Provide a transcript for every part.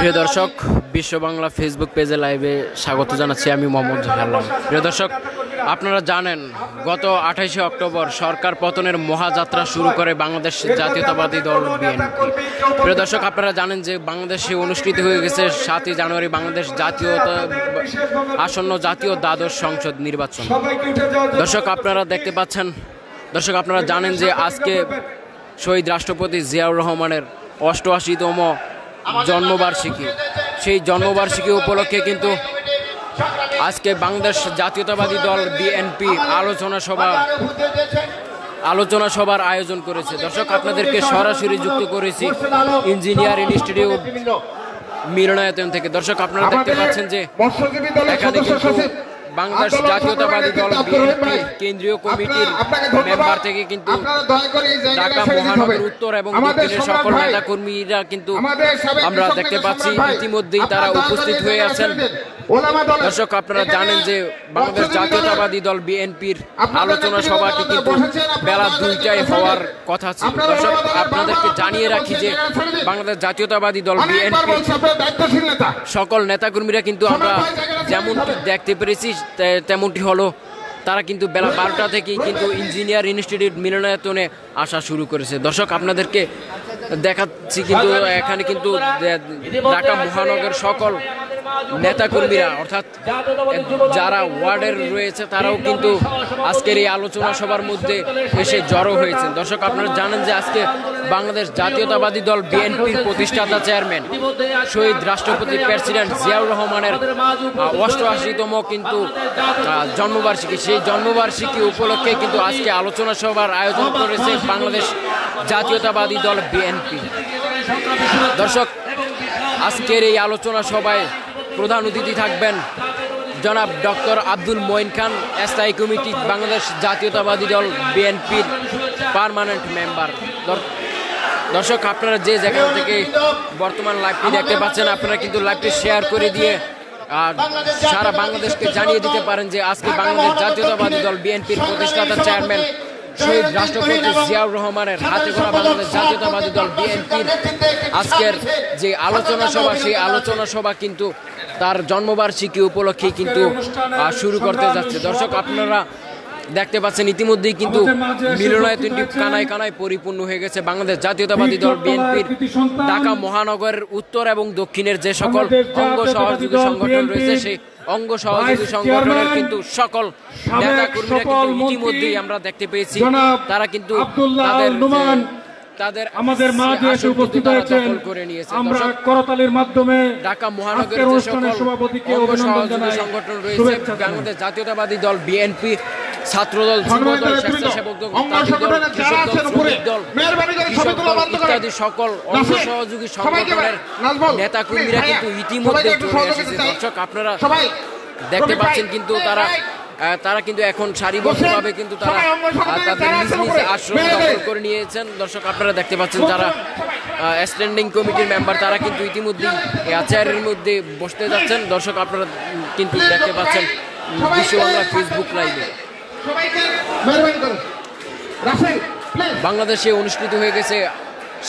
প্রিয় দর্শক, বিশ্ব বাংলা ফেসবুক পেজে লাইভে স্বাগত জানাচ্ছি আমি মোহাম্মদ হাল্লাম। প্রিয় দর্শক, আপনারা জানেন গত 28শে অক্টোবর সরকার পতনের মহাযাত্রা শুরু করে বাংলাদেশ জাতীয়তাবাদী দল বিএনপি। প্রিয় দর্শক, আপনারা জানেন যে বাংলাদেশে অনুষ্ঠিত হয়ে গেছে 7ই জানুয়ারি বাংলাদেশ আসন্ন জাতীয় দ্বাদশ সংসদ নির্বাচন। দর্শক আপনারা দেখতে পাচ্ছেন, দর্শক আপনারা জানেন যে আজকে শহীদ রাষ্ট্রপতি জিয়াউর রহমানের 88তম জন্মবার্ষিকী। সেই জন্মবার্ষিকী উপলক্ষে কিন্তু আজকে বাংলাদেশ জাতীয়তাবাদী দল বিএনপি আলোচনা সভার আয়োজন করেছে। দর্শক আপনাদেরকে সরাসরি যুক্ত করেছি ইঞ্জিনিয়ার ইনস্টিটিউট মিলনায়তন থেকে। দর্শক আপনারা দেখতে পাচ্ছেন যে এখানে কিন্তু বাংলাদেশ জাতীয়তাবাদী দল বিএনপি কেন্দ্রীয় কমিটির মেম্বার থেকে কিন্তু ঢাকা মহানগর উত্তর এবং দক্ষিণের সকল নেতাকর্মীরা কিন্তু আমরা দেখতে পাচ্ছি ইতিমধ্যেই তারা উপস্থিত হয়ে আছেন। দর্শক আপনারা জানেন যে বাংলাদেশ জাতীয়তাবাদী দল বিএনপির আলোচনা সভাটি কিন্তু বেলা 2টায় হওয়ার কথা ছিল। দর্শক আপনাদেরকে জানিয়ে রাখি যে বাংলাদেশ জাতীয়তাবাদী দল বিএনপির সকল নেতাকর্মীরা কিন্তু আমরা যেমনটি দেখতে পেরেছি তেমনটি হলো, তারা কিন্তু বেলা 12টা থেকেই কিন্তু ইঞ্জিনিয়ার ইনস্টিটিউট মিলনায়তনে আসা শুরু করেছে। দর্শক আপনাদেরকে দেখাচ্ছি কিন্তু এখানে কিন্তু ঢাকা মহানগর সকল নেতাকর্মীরা অর্থাৎ যারা ওয়ার্ডের রয়েছে তারাও কিন্তু আজকের এই আলোচনা সভার মধ্যে এসে জড়ো হয়েছেন। দর্শক আপনারা জানেন যে আজকে বাংলাদেশ জাতীয়তাবাদী দল বিএনপির প্রতিষ্ঠাতা চেয়ারম্যান শহীদ রাষ্ট্রপতি প্রেসিডেন্ট জিয়াউর রহমানের 88তম কিন্তু জন্মবার্ষিকী। সেই জন্মবার্ষিকী উপলক্ষে কিন্তু আজকে আলোচনা সভার আয়োজন করেছে বাংলাদেশ জাতীয়তাবাদী দল বিএনপি। দর্শক আজকের এই আলোচনা সভায় প্রধান অতিথি থাকবেন জনাব ডক্টর আব্দুল মঈন খান, স্থায়ী কমিটি বাংলাদেশ জাতীয়তাবাদী দল বিএনপির পার্মানেন্ট মেম্বার। দর্শক আপনারা যে জায়গা থেকে বর্তমান লাইভটি দেখতে পাচ্ছেন আপনারা কিন্তু লাইভটি শেয়ার করে দিয়ে সারা বাংলাদেশকে জানিয়ে দিতে পারেন যে আজকে বাংলাদেশ জাতীয়তাবাদী দল বিএনপির প্রতিষ্ঠাতা চেয়ারম্যান শহীদ রাষ্ট্রপতি জিয়াউর রহমানের হাতে গড়া বাংলাদেশ জাতীয়তাবাদী দল বিএনপির আজকের যে আলোচনা সভা, সেই আলোচনা সভা কিন্তু তার জন্মবার্ষিকী উপলক্ষে কিন্তু শুরু করতে যাচ্ছে। দর্শক আপনারা দেখতে পাচ্ছেন ইতিমধ্যেই কিন্তু মিলনায়তনটি কানায় কানায় পরিপূর্ণ হয়ে গেছে। বাংলাদেশ জাতীয়তাবাদী দল বিএনপির ঢাকা মহানগরের উত্তর এবং দক্ষিণের যে সকল অঙ্গ সহযোগী সংগঠন রয়েছে সেই অঙ্গ সহযোগী সংগঠনের কিন্তু সকল নেতাকর্মীরা কিন্তু ইতিমধ্যেই আমরা দেখতে পেয়েছি তারা কিন্তু তাদের আমাদের মাঝে এসে উপস্থিত হয়েছেন। আমরা করতালির মাধ্যমে ঢাকা মহানগরের যে সকল অঙ্গ সহযোগী সংগঠন রয়েছে বাংলাদেশ জাতীয়তাবাদী দল বিএনপি, ছাত্রদল, যুবদল, স্বেচ্ছাসেবক দল, ইত্যাদি সকল অঙ্গ সহযোগী সংগঠনের নেতাকর্মীরা কিন্তু ইতিমধ্যে চলে এসেছে। দর্শক আপনারা দেখতে পাচ্ছেন কিন্তু তারা কিন্তু এখন সারিবদ্ধভাবে কিন্তু তারা তাদের নিজ নিজ আসন দখল করে নিয়েছেন। দর্শক আপনারা দেখতে পাচ্ছেন যারা স্ট্যান্ডিং কমিটির মেম্বার তারা কিন্তু ইতিমধ্যেই চেয়ারের মধ্যে বসতে যাচ্ছেন। দর্শক আপনারা কিন্তু দেখতে পাচ্ছেন বিশ্ব বাংলা ফেসবুক লাইভে বাংলাদেশে অনুষ্ঠিত হয়ে গেছে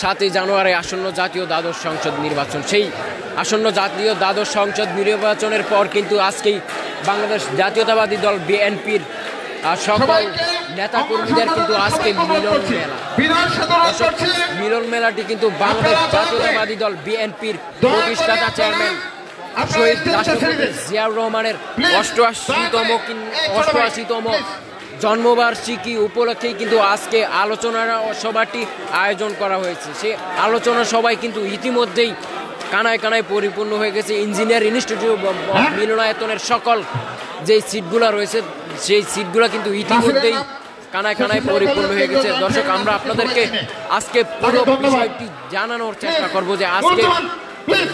7ই জানুয়ারি আসন্ন জাতীয় দ্বাদশ সংসদ নির্বাচন। সেই আসন্ন জাতীয় দ্বাদশ সংসদ নির্বাচনের পর কিন্তু আজকেই বাংলাদেশ জাতীয়তাবাদী দল বিএনপির সকল নেতাকর্মীদের কিন্তু আজকে মিলন মেলাটি কিন্তু বাংলাদেশ জাতীয়তাবাদী দল বিএনপির প্রতিষ্ঠাতা চেয়ারম্যান শহীদ রাষ্ট্রপতি জিয়াউর রহমানের 88তম জন্মবার্ষিকী উপলক্ষেই কিন্তু আজকে আলোচনা সভাটি আয়োজন করা হয়েছে। সেই আলোচনা সভায় কিন্তু ইতিমধ্যেই কানায় কানায় পরিপূর্ণ হয়ে গেছে। ইঞ্জিনিয়ার ইনস্টিটিউট মিলনায়তনের সকল যে সিটগুলো রয়েছে সেই সিটগুলো কিন্তু ইতিমধ্যেই কানায় কানায় পরিপূর্ণ হয়ে গেছে। দর্শক আমরা আপনাদেরকে আজকে পুরো বিষয়টি জানানোর চেষ্টা করব যে আজকে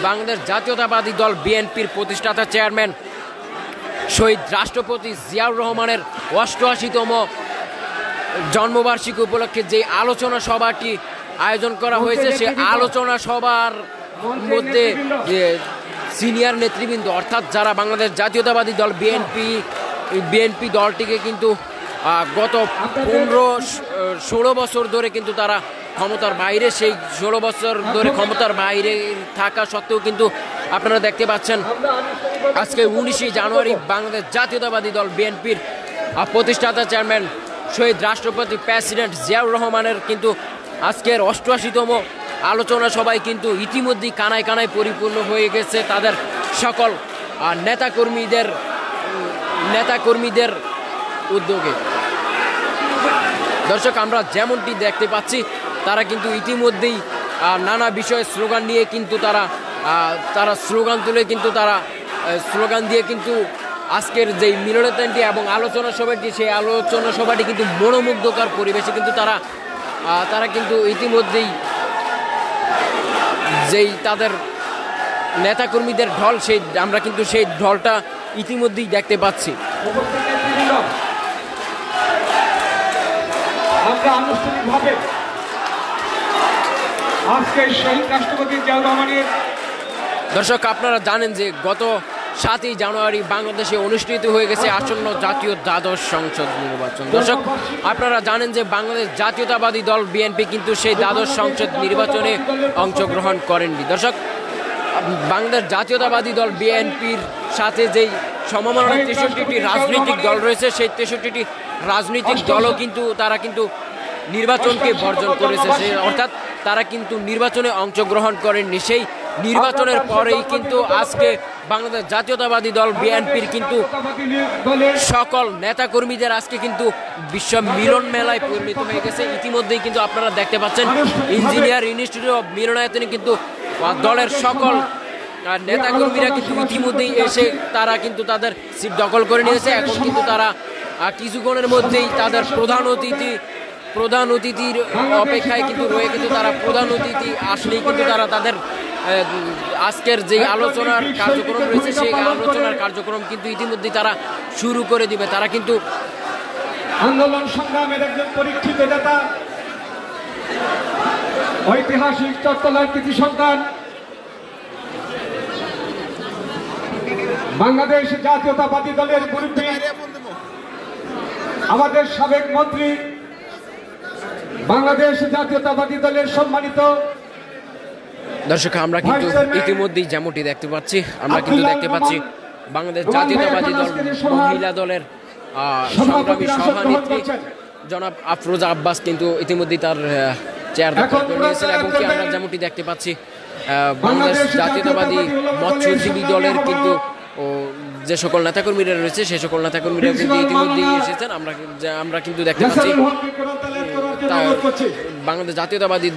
বাংলাদেশ জাতীয়তাবাদী দল বিএনপির প্রতিষ্ঠাতা চেয়ারম্যান শহীদ রাষ্ট্রপতি জিয়াউর রহমানের 88তম জন্মবার্ষিকী উপলক্ষে যে আলোচনা সভাটি আয়োজন করা হয়েছে সে আলোচনা সভার মধ্যে সিনিয়র নেতৃবৃন্দ অর্থাৎ যারা বাংলাদেশ জাতীয়তাবাদী দল বিএনপি দলটিকে কিন্তু গত 15-16 বছর ধরে কিন্তু তারা ক্ষমতার বাইরে, সেই 16 বছর ধরে ক্ষমতার বাইরে থাকা সত্ত্বেও কিন্তু আপনারা দেখতে পাচ্ছেন আজকে 19 জানুয়ারি বাংলাদেশ জাতীয়তাবাদী দল বিএনপির প্রতিষ্ঠাতা চেয়ারম্যান শহীদ রাষ্ট্রপতি প্রেসিডেন্ট জিয়াউর রহমানের কিন্তু আজকের 88তম আলোচনা সবাই কিন্তু ইতিমধ্যেই কানায় কানায় পরিপূর্ণ হয়ে গেছে তাদের সকল নেতাকর্মীদের উদ্যোগে। দর্শক, আমরা যেমনটি দেখতে পাচ্ছি তারা কিন্তু ইতিমধ্যেই নানা বিষয়ে স্লোগান নিয়ে কিন্তু তারা স্লোগান তুলে কিন্তু স্লোগান দিয়ে কিন্তু আজকের যেই মিলনায়তনটি এবং আলোচনা সভাটি, সেই আলোচনা সভাটি কিন্তু মনোমুগ্ধকর পরিবেশে কিন্তু তারা কিন্তু ইতিমধ্যেই যেই তাদের নেতাকর্মীদের ঢল, আমরা কিন্তু সেই ঢলটা ইতিমধ্যেই দেখতে পাচ্ছি। আমরা আনুষ্ঠানিকভাবে আজকে শহীদ রাষ্ট্রপতি জিয়াউর রহমানের দর্শক, আপনারা জানেন যে গত 7 জানুয়ারি বাংলাদেশে অনুষ্ঠিত হয়ে গেছে আসন্ন জাতীয় দ্বাদশ সংসদ নির্বাচন। দর্শক, আপনারা জানেন যে বাংলাদেশ জাতীয়তাবাদী দল বিএনপি কিন্তু সেই দ্বাদশ সংসদ নির্বাচনে অংশগ্রহণ করেননি। দর্শক, বাংলাদেশ জাতীয়তাবাদী দল বিএনপির সাথে যেই সমমনা 63টি রাজনৈতিক দল রয়েছে, সেই 63টি রাজনৈতিক দলও কিন্তু তারা কিন্তু নির্বাচনকে বর্জন করেছে, অর্থাৎ তারা কিন্তু নির্বাচনে অংশগ্রহণ করেননি। সেই নির্বাচনের পরেই কিন্তু আজকে বাংলাদেশ জাতীয়তাবাদী দল বিএনপির কিন্তু সকল নেতাকর্মীদের আজকে কিন্তু বিশ্ব মিলন মেলায় পরিণত হয়ে গেছে। ইতিমধ্যেই কিন্তু আপনারা দেখতে পাচ্ছেন ইঞ্জিনিয়ার ইনস্টিটিউট অফ মিলনায়তনে কিন্তু দলের সকল নেতাকর্মীরা কিন্তু ইতিমধ্যেই এসে তারা কিন্তু তাদের সিট দখল করে নিয়েছে। এখন কিন্তু তারা কিছুক্ষণের মধ্যেই তাদের প্রধান অতিথির অপেক্ষায় কিন্তু রয়ে কিন্তু তারা প্রধান অতিথি আসলেই কিন্তু তারা তাদের আজকের যে আলোচনার কার্যক্রম রয়েছে সেই আলোচনার কার্যক্রম কিন্তু ইতিমধ্যেই তারা শুরু করে দিবে। তারা কিন্তু আন্দোলন সংগ্রামের একজন পরীক্ষিত নেতা, ঐতিহাসিক চট্টলার কৃতি সন্তান, বাংলাদেশ জাতীয়তাবাদী দলের মুরব্বী, আমাদের সাবেক মন্ত্রী, বাংলাদেশ জাতীয়তাবাদী দলের সম্মানিত দর্শক, আমরা কিন্তু ইতিমধ্যেই যেমনটি দেখতে পাচ্ছি, বাংলাদেশ জাতীয়তাবাদী দল মহিলা দলের সংগ্রামী সভানেত্রী জনাব আফরোজা আব্বাস কিন্তু ইতিমধ্যেই তার চেয়ার দখল করে নিয়েছেন এবং কি আমরা যেমনটি দেখতে পাচ্ছি বাংলাদেশ জাতীয়তাবাদী মৎস্যজীবী দলের কিন্তু যে সকল নেতাকর্মীরা রয়েছে সেই সকল নেতাকর্মীরা কিন্তু ইতিমধ্যেই এসেছেন। আমরা কিন্তু দেখতে পাচ্ছি বাংলাদেশ জাতীয়তাবাদী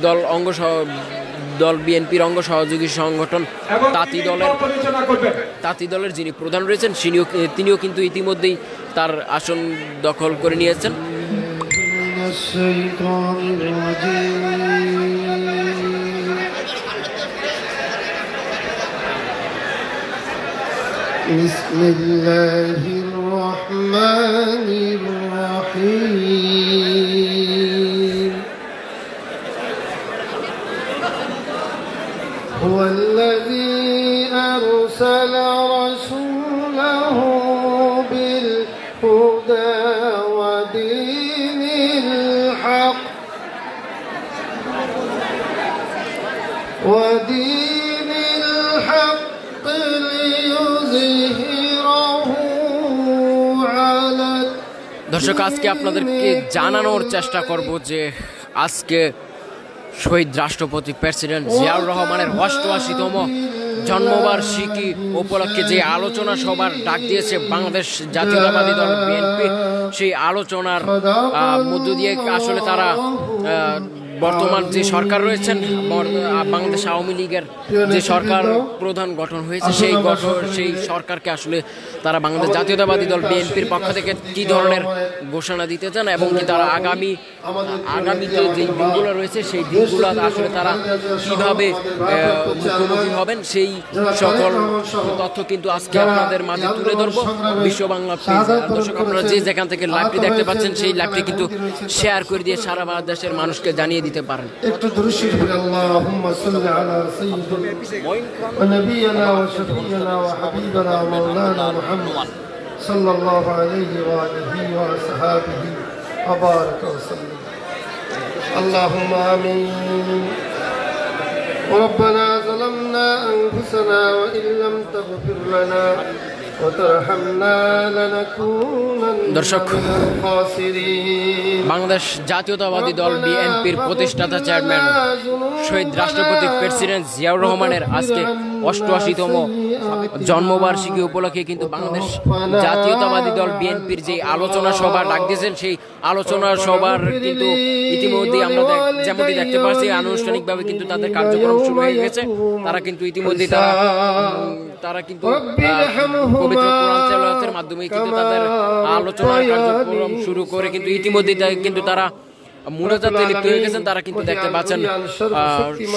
দল বিএনপির অঙ্গ সহযোগী সংগঠন তাঁতি দলের যিনি প্রধান রয়েছেন তিনিও কিন্তু ইতিমধ্যেই তার আসন দখল করে নিয়েছেন। বিসমিল্লাহির রহমানির রহিম হুয়াল্লাযী আরসালা রাসূলাহু বিল হুদা ওয়া দীনিল হক দর্শক, আজকে আপনাদেরকে জানানোর চেষ্টা করব যে আজকে শহীদ রাষ্ট্রপতি প্রেসিডেন্ট জিয়াউর রহমানের 88তম জন্মবার্ষিকী উপলক্ষে যে আলোচনা সভার ডাক দিয়েছে বাংলাদেশ জাতীয়তাবাদী দল বিএনপি, সেই আলোচনার মধ্য দিয়ে আসলে তারা বর্তমান যে সরকার রয়েছেন, বাংলাদেশ আওয়ামী লীগের যে সরকার প্রধান গঠন হয়েছে সেই সরকারকে আসলে তারা বাংলাদেশ জাতীয়তাবাদী দল বিএনপির পক্ষ থেকে কি ধরনের ঘোষণা দিতে চান এবং কি তারা আগামীতে যে দিনগুলো রয়েছে সেই দিনগুলো আসলে তারা কিভাবে মুখোমুখি হবেন সেই সকল তথ্য কিন্তু আজকে আপনাদের মাঝে তুলে ধরবো বিশ্ব বাংলা পেজ। দর্শক, আপনারা যে যেখান থেকে লাইভটি দেখতে পাচ্ছেন সেই লাইভটি কিন্তু শেয়ার করে দিয়ে সারা বাংলাদেশের মানুষকে জানিয়ে দিতে পারেন। একটু দুরূদ শরীফ আল্লাহুম্মা সাল্লি আলা সাইয়্যিদিনা ওয়া নাবিয়িনা ওয়া শাফিয়িনা ওয়া হাবিবানা মাওলানা মুহাম্মদ সাল্লাল্লাহু আলাইহি ওয়া আলিহি ওয়া আসহাবিহি ওয়া বারাকা ওয়া সাল্লাম। اللهم آمين ربنا ظلمنا أنفسنا وإن لم تغفر لنا وترحمنا لنكونن দর্শক, من الخاسرين বাংলাদেশ জাতীয়তাবাদী দল বিএনপির প্রতিষ্ঠাতা চেয়ারম্যান শহীদ রাষ্ট্রপতি প্রেসিডেন্ট জিয়াউর রহমানের আজকে 88তম জন্মবার্ষিকী উপলক্ষে কিন্তু বাংলাদেশ জাতীয়তাবাদী দল বিএনপির যে আলোচনা সভা ডাক দিয়েছেন, সেই আলোচনা সভার কিন্তু ইতিমধ্যে আমরা যেমনটি দেখতে পাচ্ছি আনুষ্ঠানিকভাবে কিন্তু তাদের কার্যক্রম শুরু হয়ে গেছে। তারা কিন্তু ইতিমধ্যে তারা কিন্তু পবিত্র কোরআন তেলাওয়াতের মাধ্যমে কিন্তু তাদের আলোচনা কার্যক্রম শুরু করে কিন্তু ইতিমধ্যে কিন্তু তারা মুনাজাতে লিপ্ত হয়ে গেছেন। তারা কিন্তু দেখতে পাচ্ছেন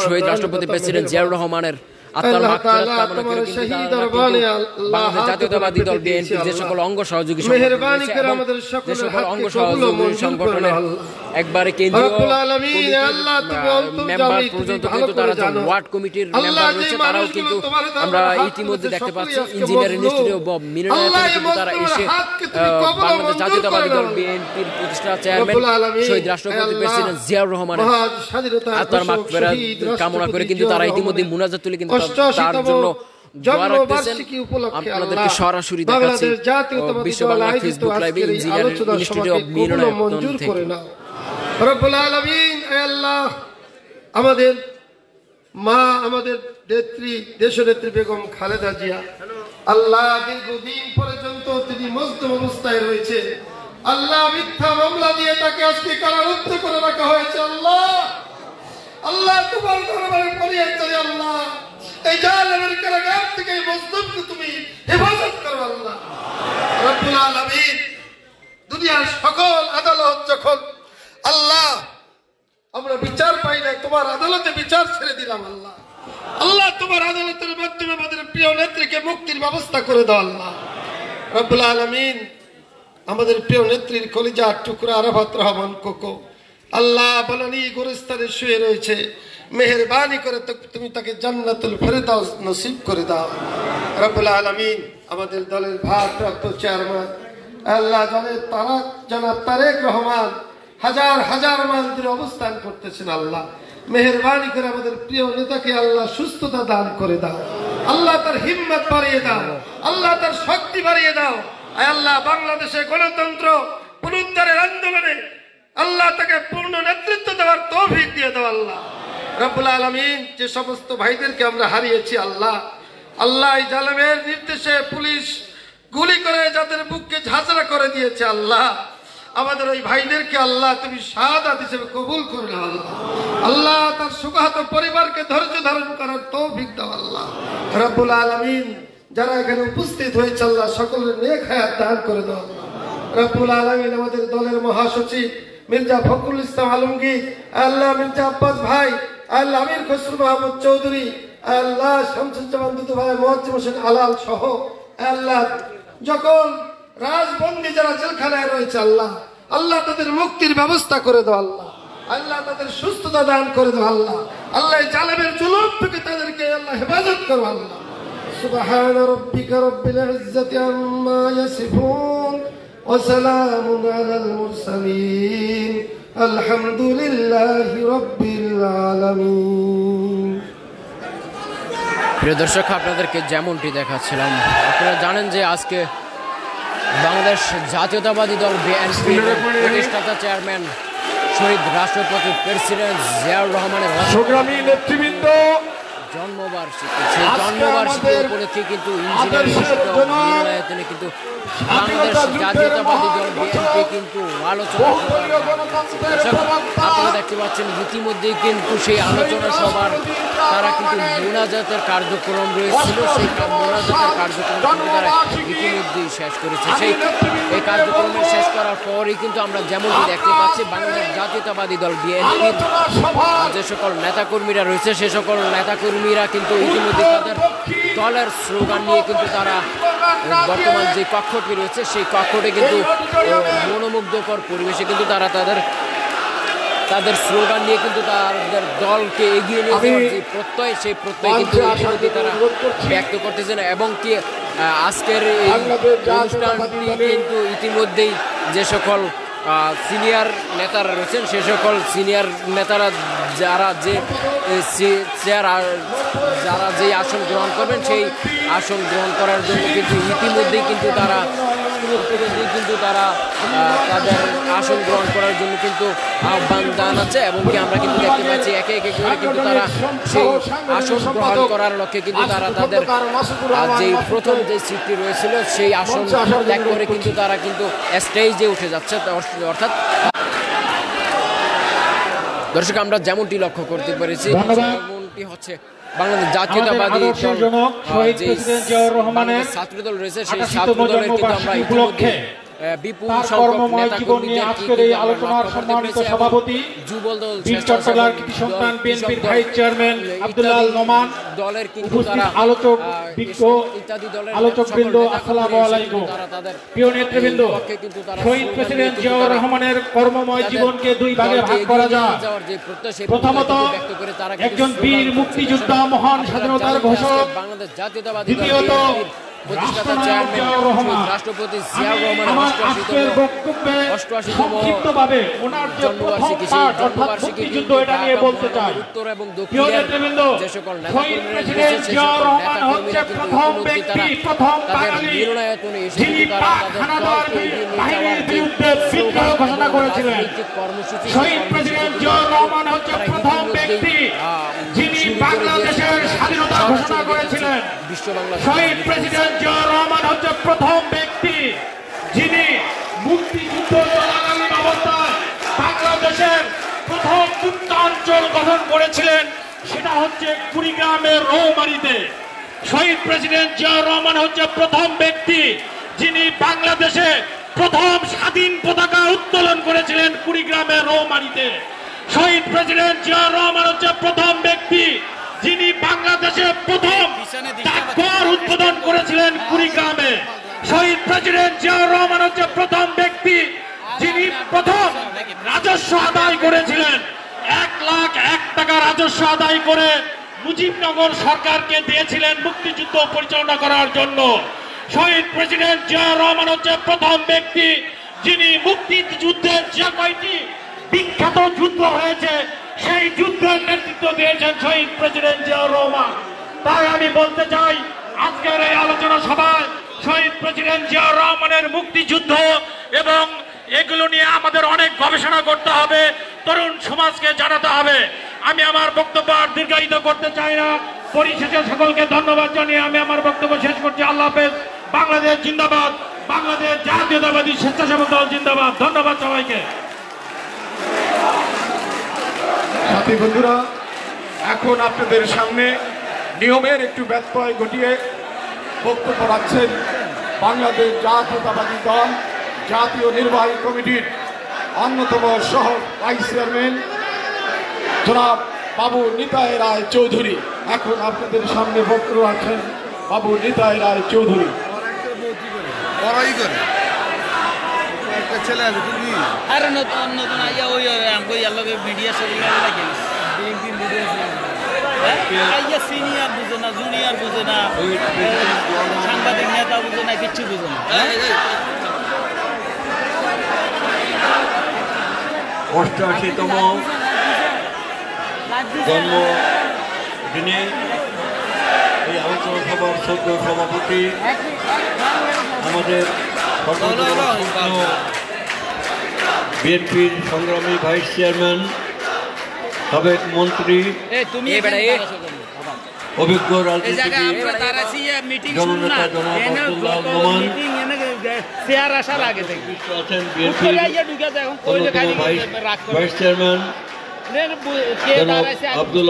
শহীদ রাষ্ট্রপতি প্রেসিডেন্ট জিয়াউর রহমানের আত্মার মাগফিরাত কামনা করে কিন্তু বাংলাদেশ জাতীয়তাবাদী দল বিএনপির যে সকল অঙ্গ সহযোগী যে সকল অঙ্গ সহযোগী সংগঠনের একবারে কেন্দ্রীয় মেম্বার পর্যন্ত কিন্তু তারা ওয়ার্ড কমিটির মেম্বার রয়েছে, তারাও কিন্তু আমরা ইতিমধ্যে দেখতে পাচ্ছি ইঞ্জিনিয়ার ইনস্টিটিউট অব মিলনায়তনে কিন্তু তারা এসে বাংলাদেশ জাতীয়তাবাদী দল বিএনপির প্রতিষ্ঠাতা চেয়ারম্যান শহীদ রাষ্ট্রপতি প্রেসিডেন্ট জিয়াউর রহমানের আত্মার মাগফিরাত কামনা করে কিন্তু তারা ইতিমধ্যে মুনাজাত তুলে কিন্তু তার জন্য আপনাদেরকে সরাসরি দেখাচ্ছি বিশ্ব বাংলা ফেসবুক লাইভে ইঞ্জিনিয়ার ইনস্টিটিউট অব মিলনায়তন থেকে। রব্বুল আলামিন, হে আল্লাহ, আমাদের মা, আমাদের নেত্রী, দেশনেত্রী বেগম খালেদা জিয়া, আল্লাহ দীর্ঘদিন পর্যন্ত তিনি মজলুম অবস্থায় রয়েছে। আল্লাহ মিথ্যা মামলা দিয়ে তাকে আজকে কারারুদ্ধ করে রাখা হয়েছে। আল্লাহ, আল্লাহ তোমার দরবারে ফরিয়াদ করি, আল্লাহ এই জালেমের কারাগার থেকে এই মজলুমকে তুমি হেফাজত করো। আল্লাহ রব্বুল আলামিন, দুনিয়ার সকল আদালত যখন আল্লাহ আমরা বিচার পাই না, তোমার আদালতে বিচার ছেড়ে দিলাম। আল্লাহ, আল্লাহ তোমার আদালতের মাধ্যমে আমাদের প্রিয় নেত্রীকে মুক্তির ব্যবস্থা করে দাও। আল্লাহ রব্বুল আলামিন, আমাদের প্রিয় নেত্রীর কলিজার টুকরা আরাফাত রহমান কোকো আল্লাহ বনানী গোরস্থানে শুয়ে রয়েছে, মেহেরবানি করে তুমি তাকে জান্নাতুল ফেরদাউস নসিব করে দাও। রব্বুল আলামিন, আমাদের দলের ভারপ্রাপ্ত চেয়ারম্যান আল্লাহ জনাব তারেক রহমান হাজার হাজার মাইল দূরে অবস্থান করতেছেন। আল্লাহ মেহেরবানি করে আমাদের প্রিয় নেতাকে আল্লাহ সুস্থতা দান করে দাও। আল্লাহ তার হিম্মত বাড়িয়ে দাও, আল্লাহ তার শক্তি বাড়িয়ে দাও। আল্লাহ বাংলাদেশে গণতন্ত্র পুনরুদ্ধারের আন্দোলনে আল্লাহ তাকে পূর্ণ নেতৃত্ব দেওয়ার তৌফিক দিয়ে দাও। আল্লাহ রব্বুল আলামিন, যে সমস্ত ভাইদেরকে আমরা হারিয়েছি, আল্লাহ আল্লাহ এই জালেমের নির্দেশে পুলিশ গুলি করে যাদের বুককে ঝাঁঝরা করে দিয়েছে, আল্লাহ আমাদের ওই ভাইদেরকে আল্লাহ তুমি শাহাদাত হিসেবে কবুল করে নাও। আল্লাহ আল্লাহ তার সুখাহত পরিবারকে ধৈর্য ধারণ করার তৌফিক দাও। আল্লাহ রব্বুল আলামিন, যারা এখানে উপস্থিত হয়েছে আল্লাহ সকলের নেক হায়াত দান করে দাও। রব্বুল আলামিন, আমাদের দলের মহাসচিব মির্জা ফখরুল ইসলাম আলমগীর, আল্লাহ মির্জা আব্বাস ভাই, আল্লাহ আমির খসরু মাহমুদ চৌধুরী, আল্লাহ শামসুজ্জামান দুদু ভাই, মুয়াজ্জিম হোসেন আলাল সহ আল্লাহ যখন রাজবন্দী যারা জেলখানায় রয়েছে, আল্লাহ আল্লাহ তাদের মুক্তির ব্যবস্থা করে দাও। আল্লাহ আল্লাহ তাদের সুস্থতা দান করে দাও। আল্লাহ আল্লাহ জালেমের জুলুম থেকে তাদেরকে আল্লাহ হেফাজত করো। আল্লাহ সুবহান রাব্বিকা রাব্বিল ইজ্জাতি আম্মা ইয়াসিফুন ওয়া সালামুন আলাল মুরসালিন আলহামদুলিল্লাহি রাব্বিল আলামিন। প্রিয় দর্শক, আপনাদেরকে যেমনটি দেখাচ্ছিলাম, আপনারা জানেন যে আজকে বাংলাদেশ জাতীয়তাবাদী দল বিএনপির প্রতিষ্ঠাতা চেয়ারম্যান শহীদ রাষ্ট্রপতি প্রেসিডেন্ট জিয়াউর রহমানের সংগ্রামী নেতৃবৃন্দ, জন্মবার্ষিকী, সেই জন্মবার্ষিকী উপলক্ষে কিন্তু ইঞ্জিনিয়ার ইনস্টিটিউট অব মিলনায়তনে কিন্তু বাংলাদেশ জাতীয়তাবাদী দল বিএনপি কিন্তু আলোচনা আপনারা দেখতে পাচ্ছেন ইতিমধ্যেই কিন্তু সেই আলোচনা সভার তারা কিন্তু মোনাজাতের কার্যক্রম রয়েছিল, সেই মোনাজাতের কার্যক্রম কিন্তু তারা ইতিমধ্যেই শেষ করেছে। এই কার্যক্রমের শেষ করার পরই কিন্তু আমরা যেমনটি দেখতে পাচ্ছি বাংলাদেশ জাতীয়তাবাদী দল বিএনপির যে সকল নেতাকর্মীরা রয়েছে, সে সকল নেতাকর্মীরা কিন্তু ইতিমধ্যে তাদের দলের স্লোগান নিয়ে কিন্তু তারা বর্তমান যে কক্ষটি রয়েছে সেই কক্ষটি কিন্তু মনোমুগ্ধকর পরিবেশে কিন্তু তারা তাদের স্লোগান নিয়ে কিন্তু তাদের দলকে এগিয়ে নিয়ে যাওয়ার যে প্রত্যয়, সেই প্রত্যয় কিন্তু ইতিমধ্যে তারা ব্যক্ত করতেছেন। এবং কি আজকের এই অনুষ্ঠানটি কিন্তু ইতিমধ্যেই যে সকল সিনিয়র নেতারা রয়েছেন, সে সকল সিনিয়র নেতারা যারা যে যারা যে আসন গ্রহণ করবেন সেই আসন গ্রহণ করার জন্য কিন্তু ইতিমধ্যেই কিন্তু তারা তাদের আসন গ্রহণ করার জন্য কিন্তু আহ্বান জানাচ্ছে এবং কি আমরা কিন্তু দেখতে পাচ্ছি একে একে করে কিন্তু তারা সেই আসন গ্রহণ করার লক্ষ্যে কিন্তু তারা তাদের যে প্রথম যে সিটটি রয়েছিল সেই আসন ত্যাগ করে কিন্তু তারা কিন্তু স্টেজে উঠে যাচ্ছে। অর্থাৎ দর্শক আমরা যেমনটি লক্ষ্য করতে পেরেছি যেমনটি হচ্ছে বাংলাদেশ জাতীয়তাবাদী ছাত্রদল রয়েছে, সেই ছাত্রদলের কিন্তু আমরা ইতিমধ্যে বিপুল সংখ্যক নেতাকর্মীদেরকে কিন্তু আমরা লক্ষ্য করতে পেরেছি এবং যুবদল দলের কিন্তু তারা ইত্যাদি দলের আলোচকবৃন্দ আসসালামু আলাইকুম। প্রিয় নেতৃবৃন্দ, শহীদ প্রেসিডেন্ট জিয়াউর রহমানের কর্মময় জীবনকে দুই ভাগে ভাগ করা যায়। প্রথমত একজন বীর মুক্তিযোদ্ধা, মহান স্বাধীনতার ঘোষক, বাংলাদেশ জাতীয়তাবাদী দল দ্বিতীয়ত প্রতিষ্ঠাতা চেয়ারম্যান রাষ্ট্রপতি জিয়াউর রহমানের 88তম জন্মবার্ষিকী উত্তর এবং দক্ষিণের যে সকল নেতাকর্মীরা রয়েছে সেই সকল নেতাকর্মীরা কিন্তু ইতিমধ্যে তাদের মিলনায়তনে এসে তারা তাদের দলকে এগিয়ে নিয়ে যাওয়ার ঘোষণা করেছিলেন। কর্মসূচি শহীদ প্রেসিডেন্ট জিয়াউর রহমান হচ্ছে প্রথম ব্যক্তি যিনি বাংলাদেশের স্বাধীনতা ঘোষণা করেছিলেন। শহীদ প্রেসিডেন্ট জিয়াউর রহমান হচ্ছে প্রথম ব্যক্তি যিনি মুক্তিযুদ্ধ চলাকালীন অবস্থায় বাংলাদেশের প্রথম মুক্তাঞ্চল গঠন করেছিলেন, সেটা হচ্ছে কুড়িগ্রামের রৌমারীতে। শহীদ প্রেসিডেন্ট জিয়াউর রহমান হচ্ছে প্রথম ব্যক্তি যিনি বাংলাদেশে প্রথম স্বাধীন পতাকা উত্তোলন করেছিলেন কুড়িগ্রামের রৌমারীতে। শহীদ প্রেসিডেন্ট জিয়াউর রহমান হচ্ছে প্রথম ব্যক্তি যিনি বাংলাদেশে প্রথম ডাকঘর উদ্বোধন করেছিলেন কুড়িগ্রামে। শহীদ প্রেসিডেন্ট জিয়াউর রহমান হচ্ছে প্রথম ব্যক্তি যিনি প্রথম রাজস্ব আদায় করেছিলেন। 1,01,000 টাকা রাজস্ব আদায় করে মুজিবনগর সরকারকে দিয়েছিলেন মুক্তিযুদ্ধ পরিচালনা করার জন্য। শহীদ প্রেসিডেন্ট জিয়াউর রহমান হচ্ছে প্রথম ব্যক্তি যিনি মুক্তিযুদ্ধের যে কয়টি বিখ্যাত যুদ্ধ হয়েছে সেই যুদ্ধের নেতৃত্ব দিয়েছেন শহীদ প্রেসিডেন্ট জিয়াউর রহমান। তাই আমি বলতে চাই আজকের এই আলোচনা সভায় শহীদ প্রেসিডেন্ট জিয়াউর রহমানের মুক্তিযুদ্ধ এবং এগুলো নিয়ে আমাদের অনেক গবেষণা করতে হবে, তরুণ সমাজকে জানাতে হবে। আমি আমার বক্তব্য আর দীর্ঘায়িত করতে চাই না। পরিশেষে সকলকে ধন্যবাদ জানিয়ে আমি আমার বক্তব্য শেষ করছি। আল্লাহ হাফেজ। বাংলাদেশ জিন্দাবাদ, বাংলাদেশ জাতীয়তাবাদী স্বেচ্ছাসেবক দল জিন্দাবাদ। ধন্যবাদ সবাইকে। সাথী বন্ধুরা, এখন আপনাদের সামনে নিয়মের একটু ব্যত্যয় ঘটিয়ে বক্তব্য রাখছেন বাংলাদেশ জাতীয়তাবাদী দল জাতীয় নির্বাহী কমিটির অন্যতম সহ ভাইস চেয়ারম্যান জনাব বাবু নিতাই রায় চৌধুরী। এখন আপনাদের সামনে বক্তব্য রাখছেন বাবু নিতাই রায় চৌধুরী। ছেলে আছে তুমি আরে নতুন নতুন আইয়া ওই লগে মিডিয়া সেগুলো লাগে আইয়া সিনিয়র বুঝে না, জুনিয়র বুঝে না, সাংবাদিক নেতা বুঝে না, কিচ্ছু বুঝে না। 88তম জন্মদিনে এই আলোচনা সভার সদ্য সভাপতি আমাদের বিএনপির সংগ্রামী ভাইস চেয়ারম্যান, সাবেক মন্ত্রী, অভিজ্ঞ রাজনীতিবিদ, জননেতা জনাব আব্দুল্লাহ নোমান, আছেন বিএনপির অন্যতম ভাইস চেয়ারম্যান জনাব আব্দুল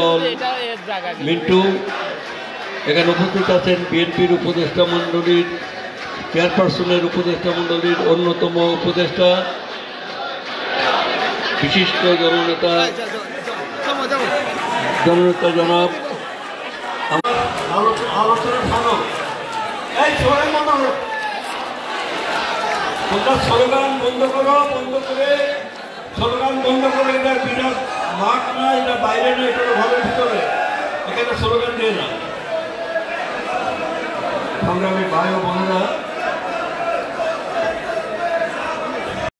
মিন্টু। এখানে উপস্থিত আছেন বিএনপির উপদেষ্টা মণ্ডলীর চেয়ারপারসনের উপদেষ্টা মণ্ডলীর অন্যতম উপদেষ্টা বিশিষ্ট জননেতা জনাব স্লোগান বন্ধ করো, বন্ধ করে স্লোগান বন্ধ করে এটা বিরাট মাঠ না, এটা বাইরে না, এটা ঘরের ভিতরে, এখানে স্লোগান দিয়ে না। সংগ্রামী ভাই ও বোনেরা,